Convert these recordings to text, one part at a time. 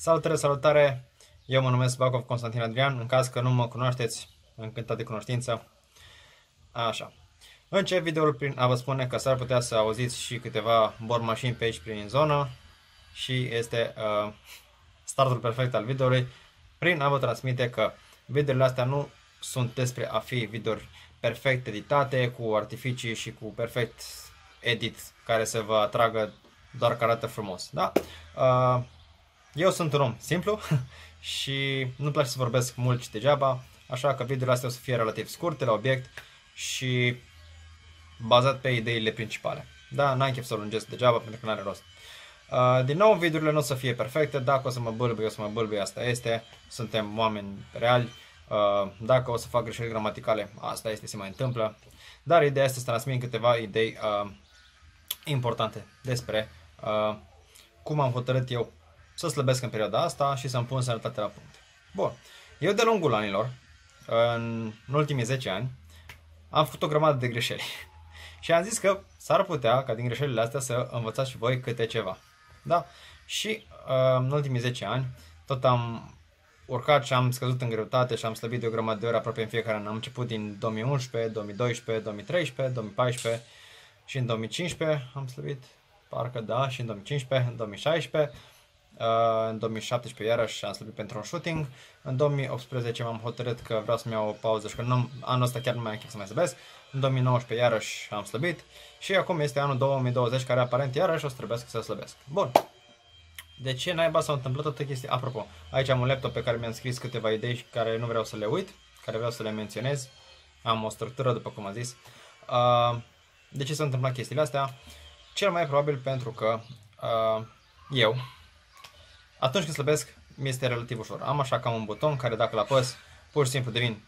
Salutare, salutare! Eu mă numesc Bacov Constantin Adrian, în caz că nu mă cunoașteți, încântat de cunoștință. Așa. Încep videoul prin a vă spune că s-ar putea să auziți și câteva bormașini pe aici prin zonă și este startul perfect al videoului prin a vă transmite că videourile astea nu sunt despre a fi videouri perfect editate, cu artificii și cu perfect edit care să vă atragă doar că arată frumos. Da? Eu sunt un om simplu și nu-mi place să vorbesc mult și degeaba, așa că videourile astea o să fie relativ scurte, la obiect și bazat pe ideile principale. Da, n-am chef să o lungesc degeaba pentru că n-are rost. Din nou, videourile nu o să fie perfecte, dacă o să mă bâlbâi, o să mă bâlbâi, asta este, suntem oameni reali, dacă o să fac greșeli gramaticale, asta este, se mai întâmplă, dar ideea este să transmit câteva idei importante despre cum am hotărât eu să slăbesc în perioada asta și să-mi pun sănătatea la punct. Bun, eu de lungul anilor, în ultimii 10 ani, am făcut o grămadă de greșeli. Și am zis că s-ar putea ca din greșelile astea să învățați și voi câte ceva. Da? Și în ultimii 10 ani tot am urcat și am scăzut în greutate și am slăbit de o grămadă de ori aproape în fiecare an. Am început din 2011, 2012, 2013, 2014 și în 2015 am slăbit, parcă da, și în 2015, în 2016, în 2017 iarăși am slăbit pentru un shooting, în 2018 m-am hotărât că vreau să-mi iau o pauză și că anul ăsta chiar nu mai am chef să mai slăbesc, în 2019 iarăși am slăbit și acum este anul 2020 care aparent iarăși o să trebuiască să slăbesc. Bun. De ce naiba s-a întâmplat toată chestia? Apropo, aici am un laptop pe care mi-am scris câteva idei care nu vreau să le uit, care vreau să le menționez. Am o structură, după cum am zis. De ce s-a întâmplat chestiile astea? Cel mai probabil pentru că eu, atunci când slăbesc, mi este relativ ușor. Am așa cam un buton care dacă l-apăs, pur și simplu devin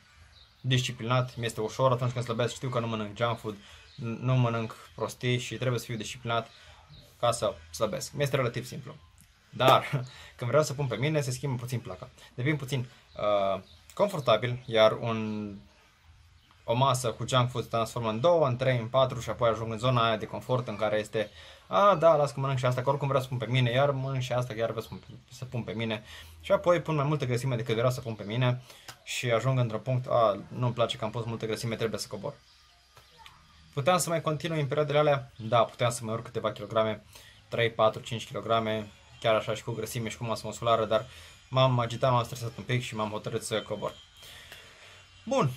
disciplinat, mi este ușor. Atunci când slăbesc, știu că nu mănânc junk food, nu mănânc prostii și trebuie să fiu disciplinat ca să slăbesc. Mi este relativ simplu. Dar când vreau să pun pe mine, se schimbă puțin placa. Devin puțin confortabil, iar o masă cu junk food se transformă în 2, în 3, în 4 și apoi ajung în zona aia de confort în care este da, las că mănânc și asta, că oricum vreau să pun pe mine, iar mănânc și asta, că iar vreau să pun pe mine și apoi pun mai multă grăsime decât vreau să pun pe mine și ajung într-un punct, nu-mi place că am pus multă grăsime, trebuie să cobor. Puteam să mai continui în perioadele alea? Da, puteam să mai urc câteva kilograme, 3, 4, 5 kg, chiar așa și cu grăsime și cu masă musculară, dar m-am agitat, m-am stresat un pic și m-am hotărât să cobor. Bun,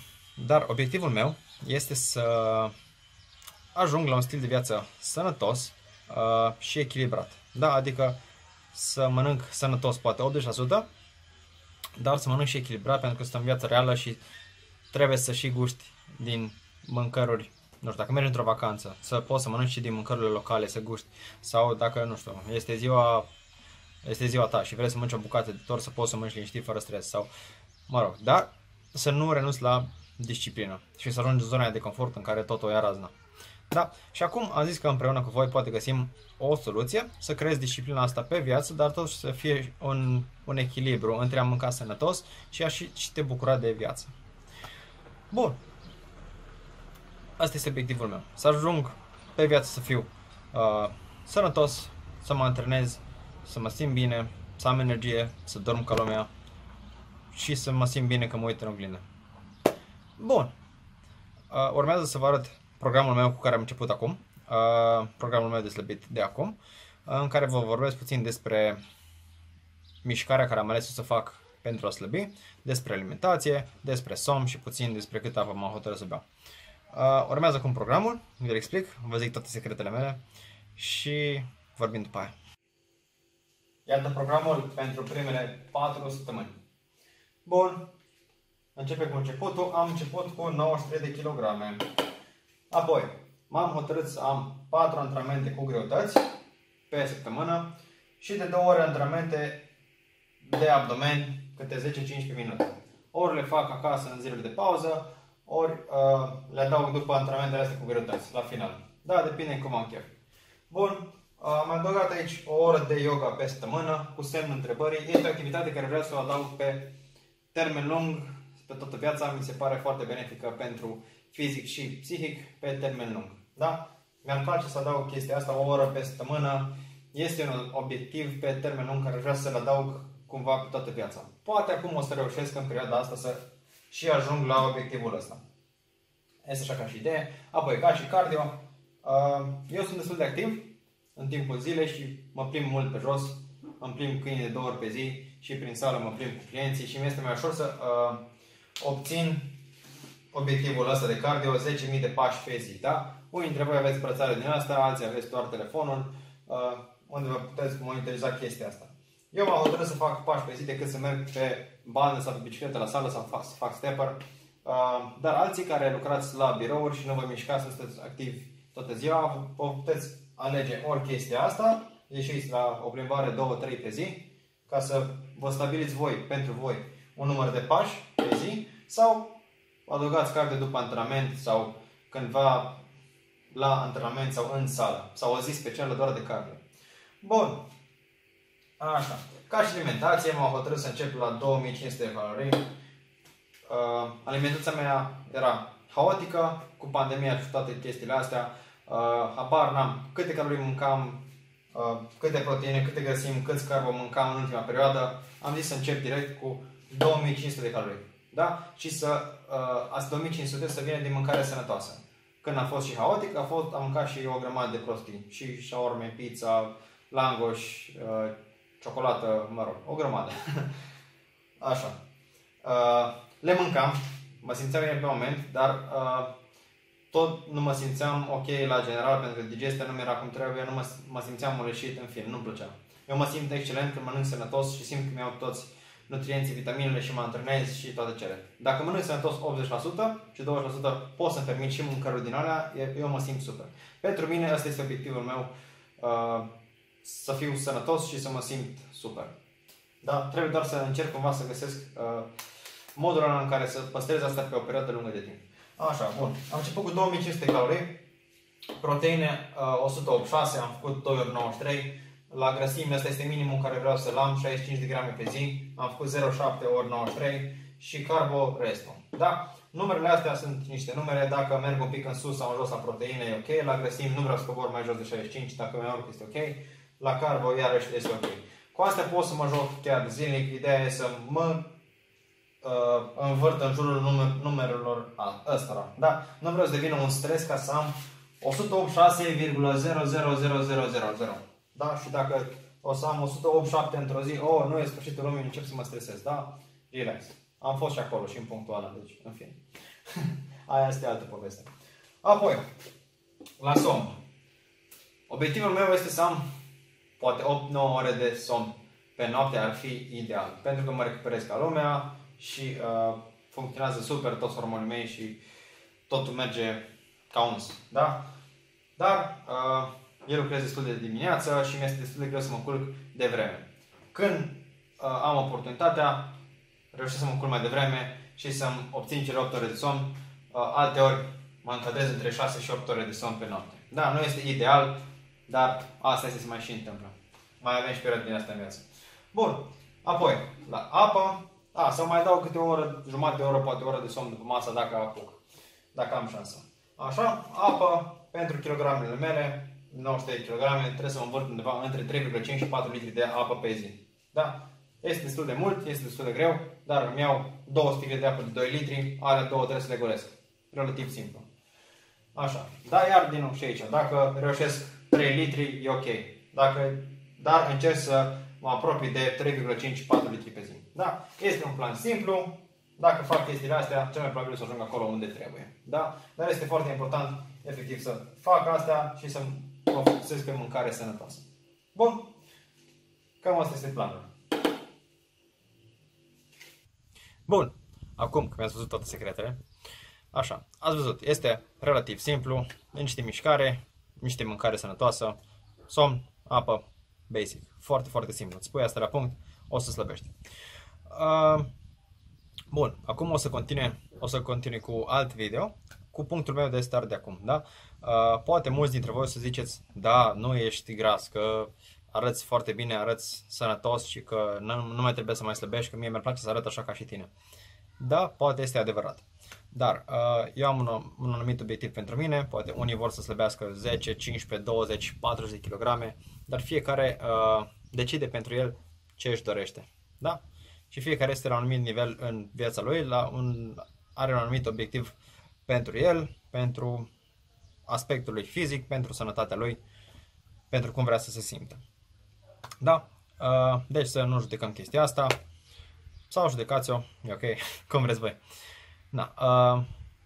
dar obiectivul meu este să ajung la un stil de viață sănătos și echilibrat. Da, adică să mănânc sănătos poate 80%, dar să mănânc și echilibrat pentru că sunt în viața reală și trebuie să și guști din mâncăruri. Nu știu, dacă mergi într-o vacanță, să poți să mănânci și din mâncărurile locale, să guști. Sau dacă, nu știu, este ziua ta și vrei să mănânci o bucată de tort, să poți să mănânci liniștit, fără stres. Sau, mă rog, dar să nu renunți la disciplină și să ajungi în zona de confort în care totul ia razna. Da, și acum am zis că împreună cu voi poate găsim o soluție să creezi disciplina asta pe viață, dar totuși să fie un echilibru între a mânca sănătos și a și te bucura de viață. Bun. Asta este obiectivul meu. Să ajung pe viață să fiu sănătos, să mă antrenez, să mă simt bine, să am energie, să dorm ca lumea și să mă simt bine că mă uit în oglindă. Bun. Urmează să vă arăt programul meu cu care am început acum, programul meu de slăbit de acum, în care vă vorbesc puțin despre mișcarea care am ales să fac pentru a slăbi, despre alimentație, despre somn și puțin despre cât apă m-am hotărât să beau. Urmează acum programul, vi-l explic, vă zic toate secretele mele și vorbim după aia. Iată programul pentru primele 4 săptămâni. Bun, începe cu începutul, am început cu 93 de kilograme. Apoi, m-am hotărât să am 4 antrenamente cu greutăți pe săptămână și de 2 ori antrenamente de abdomen câte 10-15 minute. Ori le fac acasă în zilele de pauză, ori le adaug după antrenamentele astea cu greutăți, la final. Da, depinde cum am chef. Bun, am adăugat aici o oră de yoga pe săptămână, cu semnul întrebării. Este o activitate care vreau să o adaug pe termen lung, pe toată viața, mi se pare foarte benefică pentru fizic și psihic pe termen lung. Da? Mi-ar place să adaug chestia asta o oră pe săptămână. Este un obiectiv pe termen lung care vreau să-l adaug cumva pe toată viața. Poate acum o să reușesc în perioada asta să și ajung la obiectivul ăsta. Este așa ca și idee. Apoi, ca și cardio, eu sunt destul de activ în timpul zilei și mă plimb mult pe jos, îmi plimb câinii de 2 ori pe zi și prin sală mă plimb cu clienții și mi este mai ușor să obțin obiectivul ăsta de cardio, 10.000 de pași pe zi. Da? Unii dintre voi aveți brățare din asta, alții aveți doar telefonul, unde vă puteți monitoriza chestia asta. Eu m-am hotărât să fac pași pe zi decât să merg pe bandă sau pe bicicletă la sală sau să fac stepper. Dar alții care lucrați la birouri și nu vă mișcați, să sunteți activi toată ziua, vă puteți alege ori chestia asta, ieșiți la o plimbare 2-3 pe zi, ca să vă stabiliți voi, pentru voi, un număr de pași pe zi, sau adăugați cardio după antrenament sau cândva la antrenament sau în sală, sau o zi specială doar de cardio. Bun. Așa. Ca și alimentație, m-am hotărât să încep la 2500 de calorii. Alimentația mea era haotică, cu pandemia și toate chestiile astea. Habar n-am câte calorii mâncam, câte proteine, câte grăsimi, câți carbo mâncam în ultima perioadă. Am zis să încep direct cu 2500 de calorii. Da? Și asta 2500 să vină din mâncare sănătoasă. Când a fost și haotic, am mâncat și o grămadă de prostii. Și shawarme, pizza, langoș, ciocolată, mă rog, o grămadă. Așa. Le mâncam, mă simțeam bine pe moment, dar tot nu mă simțeam ok la general, pentru că digestia nu mi-era cum trebuie, nu mă simțeam moleșit, în fine, nu-mi plăcea. Eu mă simt excelent când mănânc sănătos și simt că mi-au toți nutrienții, vitaminele și mă antrenez și toate cele. Dacă mănânc sănătos 80% și 20% pot să-mi permit și mâncăruri din alea, eu mă simt super. Pentru mine ăsta este obiectivul meu, să fiu sănătos și să mă simt super. Da? Trebuie doar să încerc cumva să găsesc modul în care să păstrez asta pe o perioadă lungă de timp. Așa, bun. Am început cu 2500 de calorii, proteine 186, am făcut 2 ori 93. La grăsime, ăsta este minimul care vreau să-l am, 65 de grame pe zi. Am făcut 0,7 ori 93 și carbo restul. Da? Numerele astea sunt niște numere, dacă merg un pic în sus sau în jos la proteine e ok, la grăsimi nu vreau să cobor mai jos de 65, dacă mai urc este ok, la carbo iarăși este ok. Cu astea pot să mă joc chiar zilnic, ideea e să mă învârt în jurul numerelor ăstora. Da? Nu vreau să devină un stres ca să am 186,000000. Da? Și dacă o să am 187 într-o zi, nu e sfârșitul lumii, încep să mă stresez. Da? Relax. Am fost și acolo și în punctul ăla, deci, în fine. Aia este altă poveste. Apoi, la somn. Obiectivul meu este să am poate 8-9 ore de somn pe noapte, ar fi ideal. Pentru că mă recuperez ca lumea și funcționează super toți hormonii mei și totul merge ca uns. Da? Dar eu lucrez destul de dimineață și mi-este destul de greu să mă culc de vreme. Când am oportunitatea, reușesc să mă culc mai devreme și să-mi obțin cele 8 ore de somn. Alteori mă încadrez între 6 și 8 ore de somn pe noapte. Da, nu este ideal, dar asta este să mai și întâmplă. Mai avem și perioade din asta în viață. Bun. Apoi, la apă, să mai dau câte o oră, jumătate de oră, poate o oră de somn după masă dacă apuc. Dacă am șansă. Așa, apă pentru kilogramele mele, 900 de kilograme, trebuie să mă învârt undeva între 3,5 și 4 litri de apă pe zi. Da? Este destul de mult, este destul de greu, dar îmi iau 2 sticle de apă de 2 litri, alea 2 trebuie să le golesc. Relativ simplu. Așa. Da, iar din nou și aici, dacă reușesc 3 litri, e ok. Dar încerc să mă apropii de 3,5-4 litri pe zi. Da? Este un plan simplu. Dacă fac chestiile astea, cel mai probabil să ajung acolo unde trebuie. Da? Dar este foarte important, efectiv, să fac astea și să mă focusez pe mâncare sănătoasă. Bun. Cam asta este planul. Bun. Acum că mi-ați văzut toate secretele. Așa. Ați văzut. Este relativ simplu. Niște mișcare, niște mâncare sănătoasă, somn, apă, basic. Foarte, foarte simplu. Îți pui asta la punct, o să slăbești. Bun, acum o să continui cu alt video, cu punctul meu de start de acum, da? Poate mulți dintre voi să ziceți, da, nu ești gras, că arăți foarte bine, arăți sănătos și că nu mai trebuie să mai slăbești, că mie mi-ar place să arăt așa ca și tine. Da, poate este adevărat. Dar eu am un anumit obiectiv pentru mine, poate unii vor să slăbească 10, 15, 20, 40 de kg, dar fiecare decide pentru el ce își dorește. Da? Și fiecare este la un anumit nivel în viața lui, are un anumit obiectiv pentru el, pentru aspectul lui fizic, pentru sănătatea lui, pentru cum vrea să se simtă. Da? Deci să nu judecăm chestia asta, sau judecați-o, e ok, cum vreți voi. Da,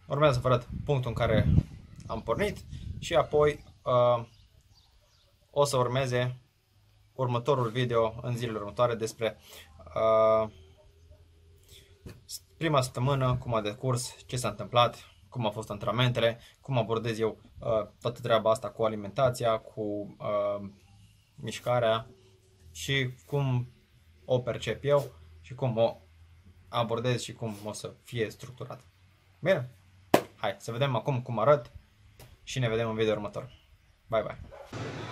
urmează să vă arăt punctul în care am pornit și apoi o să urmeze următorul video în zilele următoare despre prima săptămână, cum a decurs, ce s-a întâmplat, cum au fost antrenamentele, cum abordez eu toată treaba asta cu alimentația, cu mișcarea și cum o percep eu și cum o abordez și cum o să fie structurat. Bine? Hai să vedem acum cum arăt și ne vedem în video următor. Bye bye!